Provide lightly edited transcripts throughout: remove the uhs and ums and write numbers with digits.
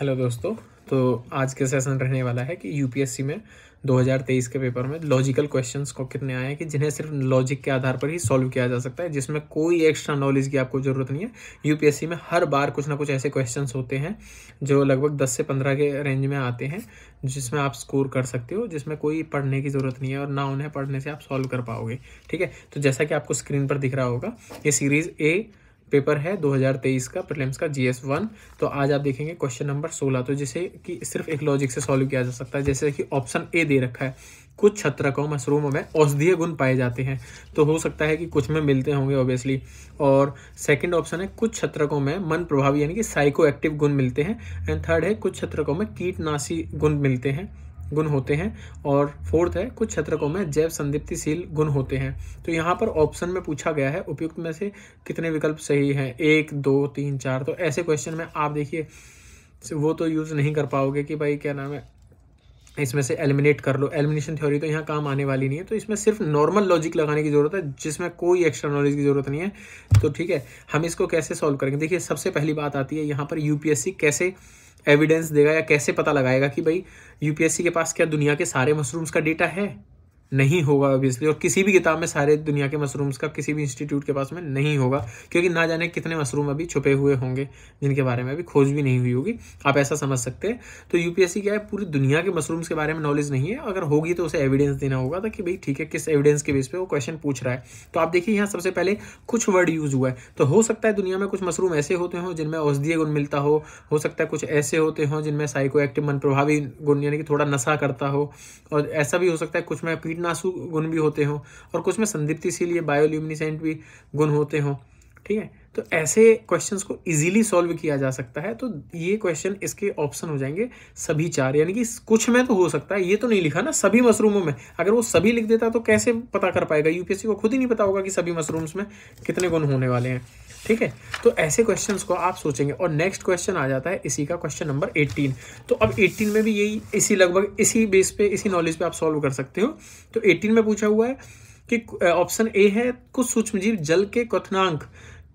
Hello दोस्तों। तो आज के सेशन रहने वाला है कि यूपीएससी में 2023 के पेपर में लॉजिकल क्वेश्चंस को कितने आए हैं कि जिन्हें सिर्फ लॉजिक के आधार पर ही सॉल्व किया जा सकता है, जिसमें कोई एक्स्ट्रा नॉलेज की आपको ज़रूरत नहीं है। यूपीएससी में हर बार कुछ ना कुछ ऐसे क्वेश्चंस होते हैं जो लगभग 10 से 15 के रेंज में आते हैं, जिसमें आप स्कोर कर सकते हो, जिसमें कोई पढ़ने की ज़रूरत नहीं है और ना उन्हें पढ़ने से आप सॉल्व कर पाओगे। ठीक है, तो जैसा कि आपको स्क्रीन पर दिख रहा होगा, ये सीरीज़ ए पेपर है 2023 का प्रीलिम्स का GS 1। तो आज आप देखेंगे क्वेश्चन नंबर 16, तो जिसे कि सिर्फ एक लॉजिक से सॉल्व किया जा सकता है। जैसे कि ऑप्शन ए दे रखा है, कुछ छत्रकों मशरूमों में औषधीय गुण पाए जाते हैं। तो हो सकता है कि कुछ में मिलते होंगे ऑब्वियसली। और सेकंड ऑप्शन है, कुछ छत्रकों में मन प्रभावी यानी कि साइको एक्टिव गुण मिलते हैं। एंड थर्ड है, कुछ छत्रकों में कीटनाशी गुण होते हैं। और फोर्थ है, कुछ छत्रकों में जैव संदीप्तिशील गुण होते हैं। तो यहाँ पर ऑप्शन में पूछा गया है उपयुक्त में से कितने विकल्प सही हैं, 1 2 3 4। तो ऐसे क्वेश्चन में आप देखिए वो तो यूज़ नहीं कर पाओगे कि भाई क्या नाम है, इसमें से एलिमिनेट कर लो। एलिमिनेशन थ्योरी तो यहाँ काम आने वाली नहीं है। तो इसमें सिर्फ नॉर्मल लॉजिक लगाने की ज़रूरत है, जिसमें कोई एक्स्ट्रा नॉलेज की ज़रूरत नहीं है। तो ठीक है, हम इसको कैसे सॉल्व करेंगे। देखिए, सबसे पहली बात आती है यहाँ पर यूपीएससी कैसे एविडेंस देगा या कैसे पता लगाएगा कि भाई यूपीएससी के पास क्या दुनिया के सारे मशरूम्स का डेटा है। नहीं होगा ऑब्वियसली, और किसी भी किताब में सारे दुनिया के मशरूम्स का किसी भी इंस्टीट्यूट के पास में नहीं होगा, क्योंकि ना जाने कितने मशरूम अभी छुपे हुए होंगे जिनके बारे में अभी खोज भी नहीं हुई होगी। आप ऐसा समझ सकते हैं। तो यूपीएससी क्या है, पूरी दुनिया के मशरूम्स के बारे में नॉलेज नहीं है। अगर होगी तो उसे एविडेंस देना होगा था कि भाई ठीक है, किस एविडेंस के बेस पे वो क्वेश्चन पूछ रहा है। तो आप देखिए यहाँ सबसे पहले कुछ वर्ड यूज हुआ है। तो हो सकता है दुनिया में कुछ मशरूम ऐसे होते हों जिनमें औषधीय गुण मिलता हो सकता है कुछ ऐसे होते हों जिनमें साइको एक्टिव मन प्रभावी गुण यानी कि थोड़ा नशा करता हो, और ऐसा भी हो सकता है कुछ में कीटनाशु गुण भी होते हों, और कुछ में संदीप्तिशील या बायोल्यूमिनेसेंट भी गुण होते हों। ठीक है, तो ऐसे क्वेश्चंस को इजीली सॉल्व किया जा सकता है। तो ये क्वेश्चन इसके ऑप्शन हो जाएंगे सभी 4, यानी कि कुछ में तो हो सकता है, ये तो नहीं लिखा ना सभी मशरूमों में। अगर वो सभी लिख देता तो कैसे पता कर पाएगा, यूपीएससी को खुद ही नहीं पता होगा कि सभी मशरूम्स में कितने गुण होने वाले हैं। ठीक है, तो ऐसे क्वेश्चंस को आप सोचेंगे। और नेक्स्ट क्वेश्चन आ जाता है इसी का, क्वेश्चन नंबर 18। तो अब 18 में भी यही लगभग इसी बेस पे, इसी नॉलेज पे आप सॉल्व कर सकते हो। तो 18 में पूछा हुआ है कि ऑप्शन ए है, कुछ सूक्ष्मजीव जल के क्वथनांक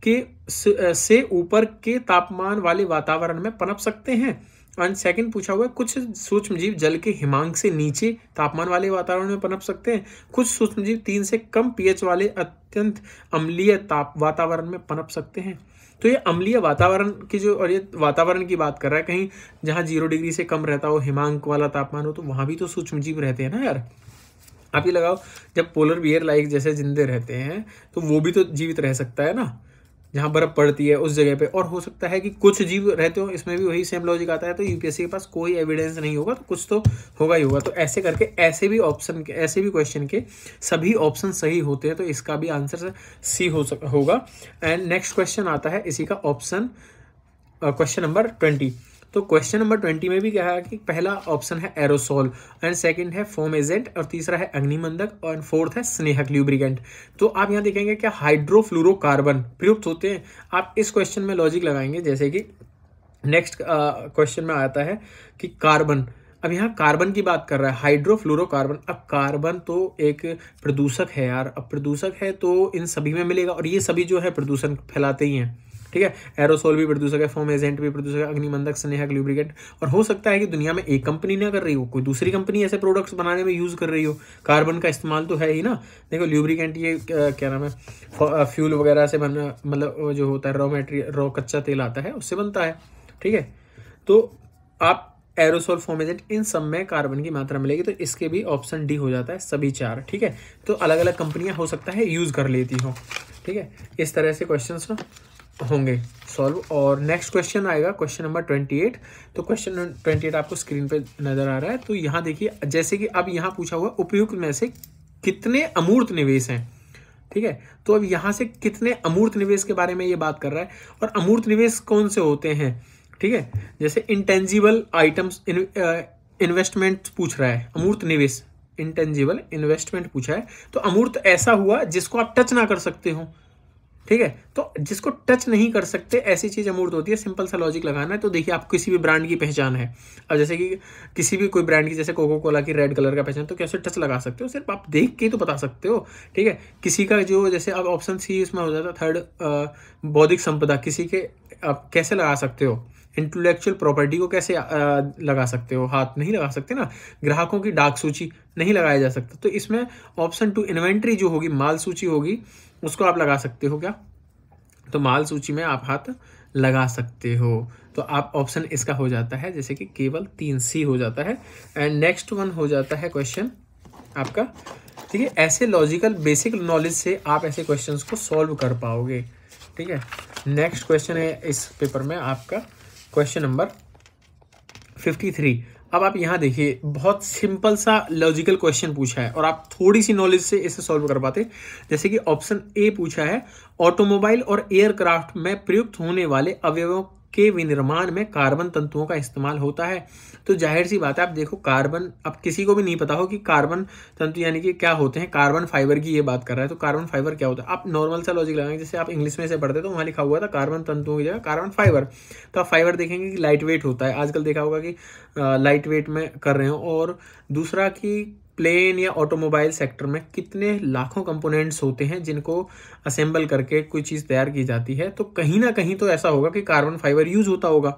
के से ऊपर के तापमान वाले वातावरण में पनप सकते हैं। एंड सेकंड पूछा हुआ है, कुछ सूक्ष्मजीव जल के हिमांक से नीचे तापमान वाले वातावरण में पनप सकते हैं। कुछ सूक्ष्मजीव 3 से कम पीएच वाले अत्यंत अम्लीय वातावरण में पनप सकते हैं। तो ये अम्लीय वातावरण की जो, और ये वातावरण की बात कर रहा है, कहीं जहाँ 0 डिग्री से कम रहता हो, हिमांक वाला तापमान हो, तो वहाँ भी तो सूक्ष्मजीव रहते हैं ना यार। आप ये लगाओ, जब पोलर बियर लाइक जैसे जिंदे रहते हैं तो वो भी तो जीवित रह सकता है ना, जहाँ बर्फ पड़ती है उस जगह पे। और हो सकता है कि कुछ जीव रहते हो, इसमें भी वही सेम लॉजिक आता है। तो यूपीएससी के पास कोई एविडेंस नहीं होगा तो कुछ तो होगा ही होगा। तो ऐसे करके ऐसे भी क्वेश्चन के सभी ऑप्शन सही होते हैं। तो इसका भी आंसर सी होगा। एंड नेक्स्ट क्वेश्चन आता है इसी का ऑप्शन, क्वेश्चन नंबर 20। तो क्वेश्चन नंबर 20 में भी क्या है कि पहला ऑप्शन है एरोसोल, एंड सेकंड है फोम एजेंट, और तीसरा है अग्निमंदक, और फोर्थ है स्नेहक ल्यूब्रिकेंट। तो आप यहाँ देखेंगे क्या हाइड्रोफ्लोरोकार्बन प्रयुक्त होते हैं। आप इस क्वेश्चन में लॉजिक लगाएंगे, जैसे कि नेक्स्ट क्वेश्चन में आता है कि कार्बन। अब यहाँ कार्बन की बात कर रहा है, हाइड्रोफ्लोरोकार्बन। अब कार्बन तो एक प्रदूषक है यार, अब प्रदूषक है तो इन सभी में मिलेगा, और ये सभी जो है प्रदूषण फैलाते ही हैं। ठीक है, एरोसोल भी प्रदूषक है, फोम एजेंट भी प्रदूषक है, अग्निमंदक, स्नेहक, ल्यूब्रिकेंट। और हो सकता है कि दुनिया में एक कंपनी ना कर रही हो, कोई दूसरी कंपनी ऐसे प्रोडक्ट्स बनाने में यूज कर रही हो। कार्बन का इस्तेमाल तो है ही ना। देखो ल्यूब्रिकेंट ये क्या नाम है, फ्यूल वगैरह से बना, मतलब जो होता है रॉ कच्चा तेल आता है उससे बनता है। ठीक है, तो आप एरोसोल, फोम एजेंट, इन सब में कार्बन की मात्रा मिलेगी। तो इसके भी ऑप्शन डी हो जाता है सभी 4। ठीक है, तो अलग अलग कंपनियां हो सकता है यूज कर लेती हो। ठीक है, इस तरह से क्वेश्चन होंगे सॉल्व। और नेक्स्ट क्वेश्चन आएगा क्वेश्चन नंबर 28। तो क्वेश्चन 28 आपको स्क्रीन पे नजर आ रहा है। तो यहाँ देखिए, जैसे कि अब यहाँ पूछा हुआ उपयुक्त में से कितने अमूर्त निवेश हैं। ठीक है, तो अब यहाँ से कितने अमूर्त निवेश के बारे में ये बात कर रहा है। और अमूर्त निवेश कौन से होते हैं, ठीक है, जैसे इंटेंजिबल आइटम्स इन्वेस्टमेंट पूछ रहा है। अमूर्त निवेश, इंटेंजिबल इन्वेस्टमेंट पूछा है। तो अमूर्त ऐसा हुआ जिसको आप टच ना कर सकते हो। ठीक है, तो जिसको टच नहीं कर सकते ऐसी चीज अमूर्त होती है। सिंपल सा लॉजिक लगाना है। तो देखिए, आप किसी भी ब्रांड की पहचान है, अब जैसे कि किसी भी कोई ब्रांड की, जैसे कोको कोला की रेड कलर का पहचान, तो कैसे टच लगा सकते हो, सिर्फ आप देख के ही तो बता सकते हो। ठीक है, किसी का जो, जैसे अब ऑप्शन सी इसमें हो जाता है थर्ड, बौद्धिक संपदा, किसी के आप कैसे लगा सकते हो, इंटेलेक्चुअल प्रॉपर्टी को कैसे लगा सकते हो, हाथ नहीं लगा सकते ना। ग्राहकों की डाक सूची नहीं लगाया जा सकता, तो इसमें ऑप्शन 2 इन्वेंट्री जो होगी, माल सूची होगी, उसको आप लगा सकते हो क्या, तो माल सूची में आप हाथ लगा सकते हो। तो आप ऑप्शन इसका हो जाता है जैसे कि केवल 3C हो जाता है। एंड नेक्स्ट वन हो जाता है क्वेश्चन आपका, ठीक है। ऐसे लॉजिकल बेसिक नॉलेज से आप ऐसे क्वेश्चंस को सॉल्व कर पाओगे, ठीक है। नेक्स्ट क्वेश्चन है इस पेपर में आपका क्वेश्चन नंबर 53। अब आप यहाँ देखिए, बहुत सिंपल सा लॉजिकल क्वेश्चन पूछा है और आप थोड़ी सी नॉलेज से इसे सॉल्व कर पाते। जैसे कि ऑप्शन ए पूछा है, ऑटोमोबाइल और एयरक्राफ्ट में प्रयुक्त होने वाले अवयवों के विनिर्माण में कार्बन तंतुओं का इस्तेमाल होता है। तो जाहिर सी बात है, आप देखो कार्बन, अब किसी को भी नहीं पता हो कि कार्बन तंतु यानी कि क्या होते हैं, कार्बन फाइबर की ये बात कर रहा है, तो कार्बन फाइबर क्या होता है, आप नॉर्मल सा लॉजिक लगाएंगे। जैसे आप इंग्लिश में से पढ़ते तो वहाँ लिखा हुआ था कार्बन तंतुओं की जगह कार्बन फाइबर, तो आप फाइबर देखेंगे कि लाइट वेट होता है, आजकल देखा होगा कि लाइट वेट में कर रहे हो। और दूसरा कि प्लेन या ऑटोमोबाइल सेक्टर में कितने लाखों कंपोनेंट्स होते हैं जिनको असेंबल करके कोई चीज़ तैयार की जाती है, तो कहीं ना कहीं तो ऐसा होगा कि कार्बन फाइबर यूज होता होगा।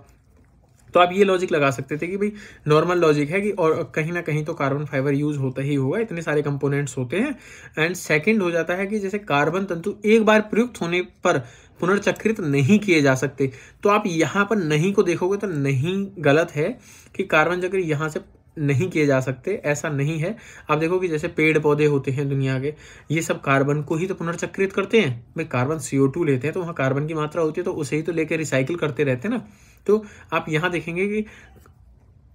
तो आप ये लॉजिक लगा सकते थे कि भाई नॉर्मल लॉजिक है कि और कहीं ना कहीं तो कार्बन फाइबर यूज होता ही होगा, इतने सारे कंपोनेंट्स होते हैं। एंड सेकंड हो जाता है कि जैसे कार्बन तंतु एक बार प्रयुक्त होने पर पुनर्चक्रित नहीं किए जा सकते, तो आप यहाँ पर नहीं को देखोगे तो नहीं गलत है कि कार्बन चक्र यहाँ से नहीं किए जा सकते, ऐसा नहीं है। आप देखो कि जैसे पेड़ पौधे होते हैं दुनिया के, ये सब कार्बन को ही तो पुनर्चक्रित करते हैं। भाई कार्बन CO2 लेते हैं तो वहाँ कार्बन की मात्रा होती है, तो उसे ही तो लेकर रिसाइकिल करते रहते हैं ना। तो आप यहाँ देखेंगे कि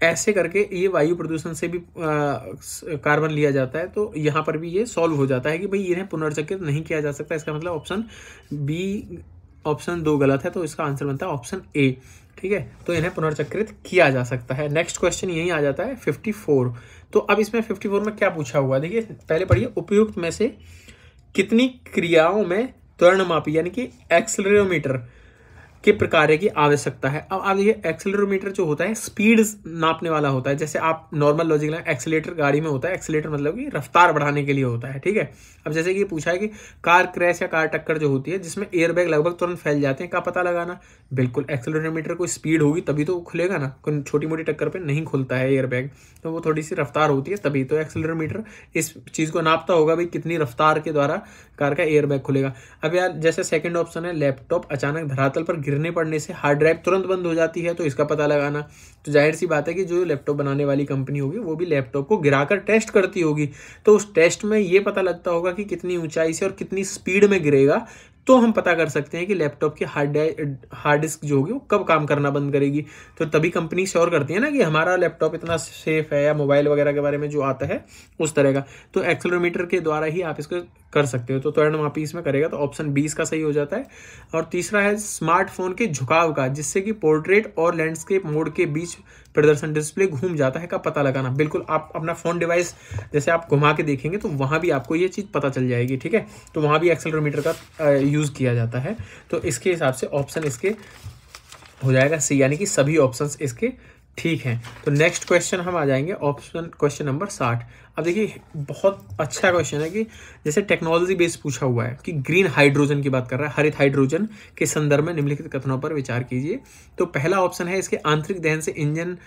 ऐसे करके ये वायु प्रदूषण से भी कार्बन लिया जाता है, तो यहाँ पर भी ये सॉल्व हो जाता है कि भाई इन्हें पुनर्चक्रित नहीं किया जा सकता। इसका मतलब ऑप्शन बी, ऑप्शन 2 गलत है, तो इसका आंसर बनता है ऑप्शन ए, ठीक है। तो इन्हें पुनर्चक्रित किया जा सकता है। नेक्स्ट क्वेश्चन यही आ जाता है 54। तो अब इसमें 54 में क्या पूछा हुआ, देखिए पहले पढ़िए, उपयुक्त में से कितनी क्रियाओं में त्वरणमापी यानी कि एक्सेलेरोमीटर के प्रकार की आवश्यकता है। अब आप देखिए, एक्सेलेरोमीटर जो होता है स्पीड नापने वाला होता है। जैसे आप नॉर्मल लॉजिक लें, एक्सेलेटर गाड़ी में होता है, एक्सेलेटर मतलब कि रफ्तार बढ़ाने के लिए होता है, ठीक है। अब जैसे कि पूछा है कि कार क्रैश या कार टक्कर जो होती है जिसमें एयरबैग लगभग तुरंत फैल जाते हैं, क्या पता लगाना, बिल्कुल एक्सेलेरोमीटर को स्पीड होगी तभी तो खुलेगा ना, कोई छोटी मोटी टक्कर पर नहीं खुलता है एयरबैग, तो वो थोड़ी सी रफ्तार होती है तभी तो एक्सेलेरोमीटर इस चीज़ को नापता होगा भाई कितनी रफ्तार के द्वारा कार का एयरबैग खुलेगा। अब यार जैसे सेकंड ऑप्शन है, लैपटॉप अचानक धरातल पर गिरने पड़ने से हार्ड ड्राइव तुरंत बंद हो जाती है, तो इसका पता लगाना। तो जाहिर सी बात है कि जो लैपटॉप बनाने वाली कंपनी होगी वो भी लैपटॉप को गिराकर टेस्ट करती होगी, तो उस टेस्ट में ये पता लगता होगा कि कितनी ऊंचाई से और कितनी स्पीड में गिरेगा, तो हम पता कर सकते हैं कि लैपटॉप की हार्ड डिस्क जो होगी वो कब काम करना बंद करेगी। तो तभी कंपनी श्योर करती है ना कि हमारा लैपटॉप इतना सेफ है, या मोबाइल वगैरह के बारे में जो आता है उस तरह का। तो एक्सेलेरोमीटर के द्वारा ही आप इसको कर सकते हो। तो त्वरणमापी इसमें करेगा, तो ऑप्शन 20 का सही हो जाता है। और तीसरा है स्मार्टफोन के झुकाव का, जिससे कि पोर्ट्रेट और लैंडस्केप मोड के बीच प्रदर्शन डिस्प्ले घूम जाता है, का पता लगाना। बिल्कुल, आप अपना फोन डिवाइस जैसे आप घुमा के देखेंगे तो वहां भी आपको ये चीज़ पता चल जाएगी, ठीक है। तो वहां भी एक्सेलेरोमीटर का यूज़ किया जाता है। तो इसके हिसाब से ऑप्शन इसके हो जाएगा सी, यानी कि सभी ऑप्शंस इसके ठीक है। तो नेक्स्ट क्वेश्चन हम आ जाएंगे ऑप्शन क्वेश्चन नंबर 60। अब देखिए, बहुत अच्छा क्वेश्चन है कि जैसे टेक्नोलॉजी बेस पूछा हुआ है कि ग्रीन हाइड्रोजन की बात कर रहा है, हरित हाइड्रोजन के संदर्भ में निम्नलिखित कथनों पर विचार कीजिए। तो पहला ऑप्शन है, इसके आंतरिक दहन से इंजन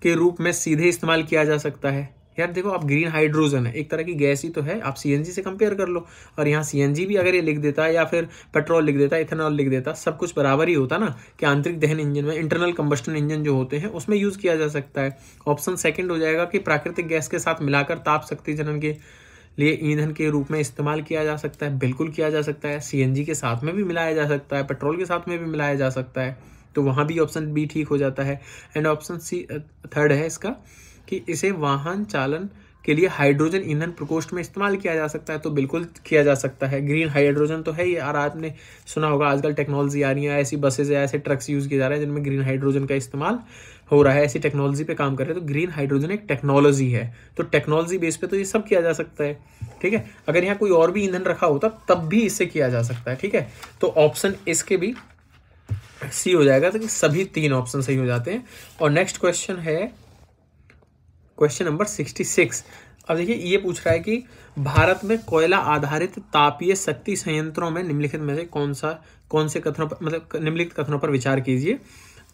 के रूप में सीधे इस्तेमाल किया जा सकता है। यार देखो, आप ग्रीन हाइड्रोजन है, एक तरह की गैस ही तो है, आप CNG से कंपेयर कर लो, और यहाँ CNG भी अगर ये लिख देता है या फिर पेट्रोल लिख देता, इथेनॉल लिख देता, सब कुछ बराबर ही होता ना कि आंतरिक दहन इंजन में, इंटरनल कंबस्टन इंजन जो होते हैं उसमें यूज़ किया जा सकता है। ऑप्शन सेकंड हो जाएगा कि प्राकृतिक गैस के साथ मिलाकर ताप शक्ति जनन के लिए ईंधन के रूप में इस्तेमाल किया जा सकता है। बिल्कुल किया जा सकता है, CNG के साथ में भी मिलाया जा सकता है, पेट्रोल के साथ में भी मिलाया जा सकता है, तो वहाँ भी ऑप्शन बी ठीक हो जाता है। एंड ऑप्शन सी थर्ड है इसका कि इसे वाहन चालन के लिए हाइड्रोजन ईंधन प्रकोष्ठ में इस्तेमाल किया जा सकता है, तो बिल्कुल किया जा सकता है। ग्रीन हाइड्रोजन तो है ही, और आपने सुना होगा आजकल टेक्नोलॉजी आ रही है, ऐसी बसेज या ऐसे ट्रक्स यूज़ किए जा रहे हैं जिनमें ग्रीन हाइड्रोजन का इस्तेमाल हो रहा है, ऐसी टेक्नोलॉजी पे काम कर रहे हैं। तो ग्रीन हाइड्रोजन एक टेक्नोलॉजी है, तो टेक्नोलॉजी बेस पे तो ये सब किया जा सकता है, ठीक है। अगर यहाँ कोई और भी ईंधन रखा होता तब भी इससे किया जा सकता है, ठीक है। तो ऑप्शन इसके भी सी हो जाएगा, तो सभी 3 ऑप्शन सही हो जाते हैं। और नेक्स्ट क्वेश्चन है क्वेश्चन नंबर 66। अब देखिए, ये पूछ रहा है कि भारत में कोयला आधारित तापीय शक्ति संयंत्रों में निम्नलिखित में से कौन से कथनों पर, मतलब निम्नलिखित कथनों पर विचार कीजिए।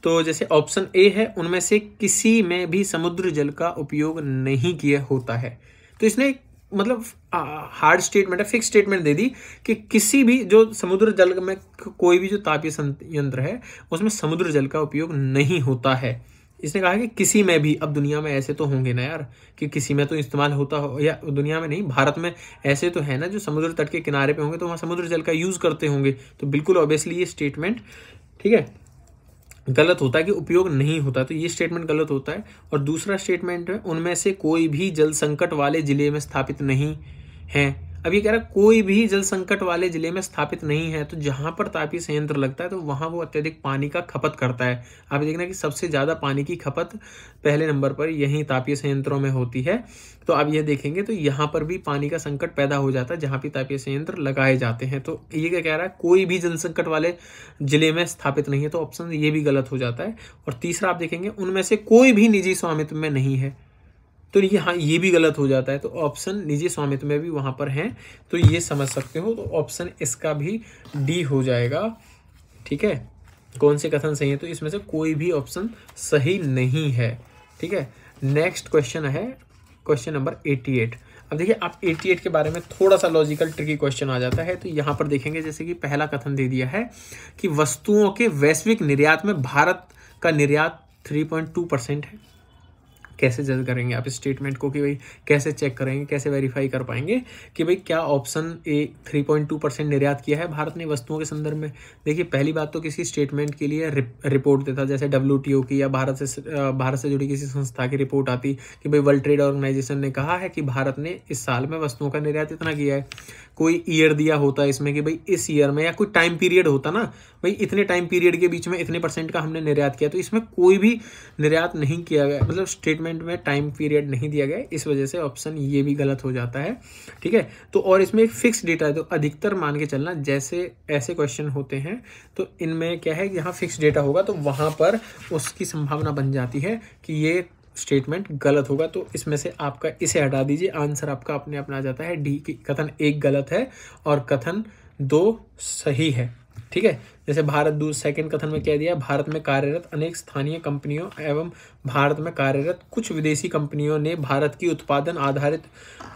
तो जैसे ऑप्शन ए है, उनमें से किसी में भी समुद्र जल का उपयोग नहीं किया होता है। तो इसने मतलब हार्ड स्टेटमेंट है, फिक्स स्टेटमेंट दे दी कि किसी भी जो समुद्र जल में कोई भी जो तापीय संयंत्र है उसमें समुद्र जल का उपयोग नहीं होता है। इसने कहा कि किसी में भी, अब दुनिया में ऐसे तो होंगे ना यार कि किसी में तो इस्तेमाल होता हो, या दुनिया में नहीं, भारत में ऐसे तो है ना जो समुद्र तट के किनारे पे होंगे तो वहाँ समुद्र जल का यूज़ करते होंगे। तो बिल्कुल ऑब्वियसली ये स्टेटमेंट, ठीक है, गलत होता है कि उपयोग नहीं होता, तो ये स्टेटमेंट गलत होता है। और दूसरा स्टेटमेंट है, उनमें से कोई भी जल संकट वाले जिले में स्थापित नहीं है। अब ये कह रहा है कोई भी जल संकट वाले जिले में स्थापित नहीं है, तो जहां पर तापीय संयंत्र लगता है तो वहां वो अत्यधिक पानी का खपत करता है। आप देखना कि सबसे ज़्यादा पानी की खपत पहले नंबर पर यहीं तापीय संयंत्रों में होती है। तो आप ये देखेंगे तो यहाँ पर भी पानी का संकट पैदा हो जाता है जहाँ भी तापीय संयंत्र लगाए जाते हैं। तो ये क्या कह रहा है, कोई भी जल संकट वाले जिले में स्थापित नहीं है, तो ऑप्शन ये भी गलत हो जाता है। और तीसरा आप देखेंगे उनमें से कोई भी निजी स्वामित्व में नहीं है, तो यहाँ ये भी गलत हो जाता है। तो ऑप्शन निजी स्वामित्व में भी वहाँ पर हैं, तो ये समझ सकते हो। तो ऑप्शन इसका भी डी हो जाएगा, ठीक है। कौन से कथन सही है, तो इसमें से कोई भी ऑप्शन सही नहीं है, ठीक है। नेक्स्ट क्वेश्चन है क्वेश्चन नंबर 88। अब देखिए आप 88 के बारे में थोड़ा सा लॉजिकल ट्रिकी क्वेश्चन आ जाता है। तो यहाँ पर देखेंगे जैसे कि पहला कथन दे दिया है कि वस्तुओं के वैश्विक निर्यात में भारत का निर्यात 3.2% है। कैसे जज करेंगे आप इस स्टेटमेंट को, कि भाई कैसे चेक करेंगे, कैसे वेरीफाई कर पाएंगे कि भाई क्या ऑप्शन ए 3.2% निर्यात किया है भारत ने वस्तुओं के संदर्भ में। देखिए पहली बात तो किसी स्टेटमेंट के लिए रिपोर्ट देता, जैसे WTO की या भारत से जुड़ी किसी संस्था की रिपोर्ट आती कि भाई वर्ल्ड ट्रेड ऑर्गेनाइजेशन ने कहा है कि भारत ने इस साल में वस्तुओं का निर्यात इतना किया है। कोई ईयर दिया होता है इसमें कि भाई इस ईयर में, या कोई टाइम पीरियड होता ना, भाई इतने टाइम पीरियड के बीच में इतने % का हमने निर्यात किया। तो इसमें कोई भी निर्यात नहीं किया गया, मतलब स्टेटमेंट में टाइम पीरियड नहीं दिया गया, इस वजह से ऑप्शन ये भी गलत हो जाता है, ठीक है। तो और इसमें एक फिक्स डेटा है, तो अधिकतर मान के चलना जैसे ऐसे क्वेश्चन होते हैं तो इनमें क्या है, यहाँ फिक्स डेटा होगा तो वहाँ पर उसकी संभावना बन जाती है कि ये स्टेटमेंट गलत होगा। तो इसमें से आपका इसे हटा दीजिए, आंसर आपका अपने आप आ जाता है डी की। कथन 1 गलत है और कथन 2 सही है, ठीक है। जैसे भारत सेकंड कथन में कह दिया, भारत में कार्यरत अनेक स्थानीय कंपनियों एवं भारत में कार्यरत कुछ विदेशी कंपनियों ने भारत की उत्पादन आधारित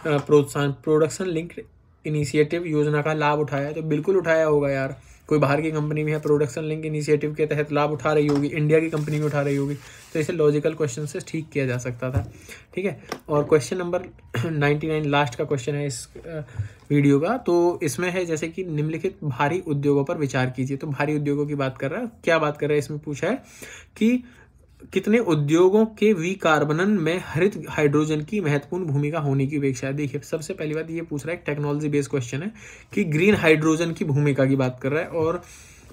प्रोडक्शन लिंक्ड इनिशिएटिव योजना का लाभ उठाया। तो बिल्कुल उठाया होगा यार, कोई बाहर की कंपनी भी है प्रोडक्शन लिंक इनिशिएटिव के तहत लाभ उठा रही होगी, इंडिया की कंपनी भी उठा रही होगी, तो इसे लॉजिकल क्वेश्चन से ठीक किया जा सकता था, ठीक है। और क्वेश्चन नंबर 99 लास्ट का क्वेश्चन है इस वीडियो का। तो इसमें है जैसे कि निम्नलिखित भारी उद्योगों पर विचार कीजिए। तो भारी उद्योगों की बात कर रहा है, क्या बात कर रहा है, इसमें पूछा है कि कितने उद्योगों के विकार्बनन में हरित हाइड्रोजन की महत्वपूर्ण भूमिका होने की अपेक्षा है। देखिए सबसे पहली बात ये पूछ रहा है, टेक्नोलॉजी बेस्ड क्वेश्चन है कि ग्रीन हाइड्रोजन की भूमिका की बात कर रहा है, और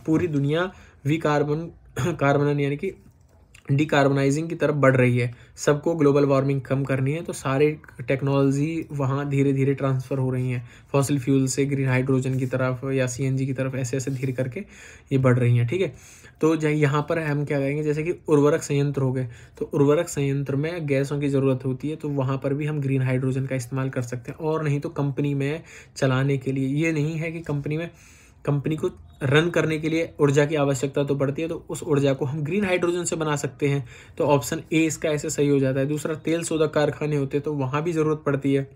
पूरी दुनिया कार्बनन यानी कि डिकार्बनाइजिंग की तरफ बढ़ रही है, सबको ग्लोबल वार्मिंग कम करनी है, तो सारे टेक्नोलॉजी वहाँ धीरे धीरे ट्रांसफ़र हो रही हैं, फॉसिल फ्यूल से ग्रीन हाइड्रोजन की तरफ या CNG की तरफ, ऐसे ऐसे धीरे करके ये बढ़ रही हैं, ठीक है। तो यहाँ पर हम क्या करेंगे, जैसे कि उर्वरक संयंत्र हो गए, तो उर्वरक संयंत्र में गैसों की ज़रूरत होती है, तो वहाँ पर भी हम ग्रीन हाइड्रोजन का इस्तेमाल कर सकते हैं। और नहीं तो कंपनी में चलाने के लिए, ये नहीं है कि कंपनी को रन करने के लिए ऊर्जा की आवश्यकता तो पड़ती है, तो उस ऊर्जा को हम ग्रीन हाइड्रोजन से बना सकते हैं। तो ऑप्शन ए इसका ऐसे सही हो जाता है। दूसरा, तेल शोधक कारखाने होते हैं तो वहाँ भी ज़रूरत पड़ती है,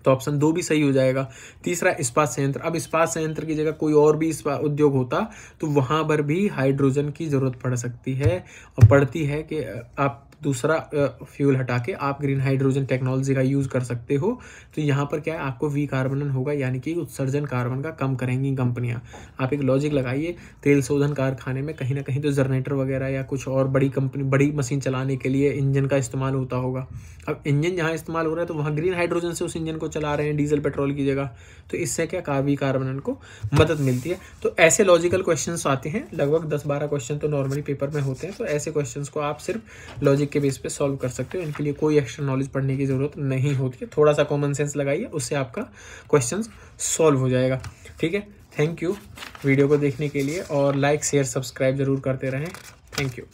तो ऑप्शन 2 भी सही हो जाएगा। तीसरा, इस्पात संयंत्र, अब इस्पात संयंत्र की जगह कोई और भी इस्पात उद्योग होता तो वहाँ पर भी हाइड्रोजन की ज़रूरत पड़ सकती है और पड़ती है कि आप दूसरा फ्यूल हटा के आप ग्रीन हाइड्रोजन टेक्नोलॉजी का यूज़ कर सकते हो। तो यहाँ पर क्या है, आपको विकार्बनन होगा, यानी कि उत्सर्जन कार्बन का कम करेंगी कंपनियाँ। आप एक लॉजिक लगाइए, तेल शोधन कारखाने में कहीं ना कहीं तो जनरेटर वगैरह या कुछ और बड़ी मशीन चलाने के लिए इंजन का इस्तेमाल होता होगा। अब इंजन जहाँ इस्तेमाल हो रहा है तो वहाँ ग्रीन हाइड्रोजन से उस इंजन को चला रहे हैं, डीजल पेट्रोल की जगह, तो इससे क्या विकार्बनन को मदद मिलती है। तो ऐसे लॉजिकल क्वेश्चंस आते हैं, लगभग 10-12 क्वेश्चन तो नॉर्मली पेपर में होते हैं। तो ऐसे क्वेश्चंस को आप सिर्फ लॉजिक के बेस पे सॉल्व कर सकते हो, इनके लिए कोई एक्स्ट्रा नॉलेज पढ़ने की ज़रूरत नहीं होती है। थोड़ा सा कॉमन सेंस लगाइए, उससे आपका क्वेश्चन सॉल्व हो जाएगा, ठीक है। थैंक यू वीडियो को देखने के लिए, और लाइक शेयर सब्सक्राइब जरूर करते रहें। Thank you.